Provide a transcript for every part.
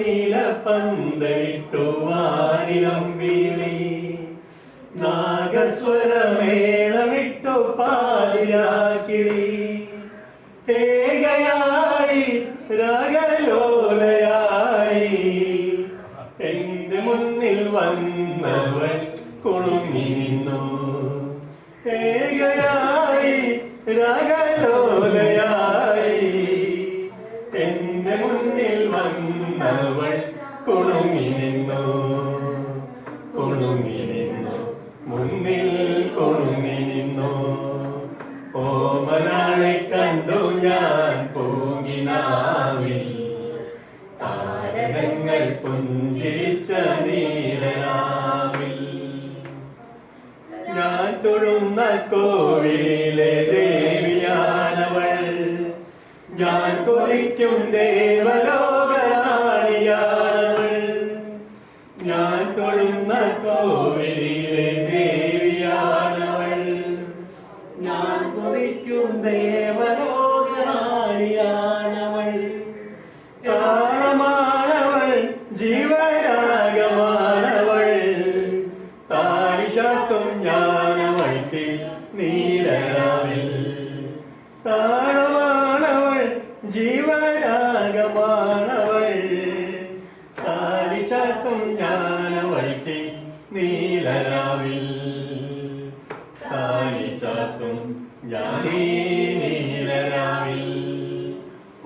നീലപ്പന്തലിട്ടു വാനിലമ്പിളി നാഗസ്വരമേളമിട്ടു പാതിരാക്കിളി ഏകയായി രാഗലോലയായി എന്റെ മുന്നിൽ വന്നവൾ കുണുങ്ങി നിന്നു ഏകയായി രാഗലോലയായി എന്റെ മുന്നിൽ വന്നവൾ കുണുങ്ങി നിന്നു മുന്നിൽ കുണുങ്ങി നിന്നു ഓമനാളെ കണ്ടു ഞാൻ പൂങ്ങിനാവിൽ താരകങ്ങൾ പുഞ്ചിരിച്ച നീലനാവിൽ ഞാൻ തൊഴുന്ന കോവിലെ ദേവിയാനവൾ ഞാൻ കൊതിക്കും ദേവലോകരാണിയാനവൾ ഞാൻ തൊഴുന്ന കോവിലെ ദേവിയാനവൾ ഞാൻ കൊതിക്കും ദേവലോകരാണിയാനവൾ താളമാണവൾ ജീവരാഗമാണവൾ താലി ചാത്തും ഞാനവൾക്ക് നീലരാവിൽ താളമാണവൾ ജീവരാഗമാണവൾ താലി ചാത്തും ഞാനവൾക്ക് നീലരാവിൽ താലി ചാത്തും ഞാനീ നീലരാവിൽ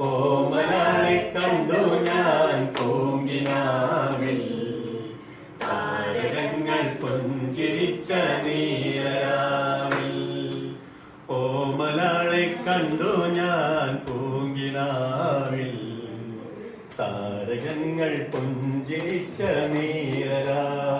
ഓമനാളെ കണ്ടു ഞാൻ പൂങ്കിനാവിൽ താരകങ്ങൾ പുഞ്ചിരിച്ച നീലരാവിൽ ഓമനാളെ കണ്ടു ഞാൻ പൂങ്കിനാവിൽ താരകങ്ങൾ പുഞ്ചിരിച്ച നീലരാവിൽ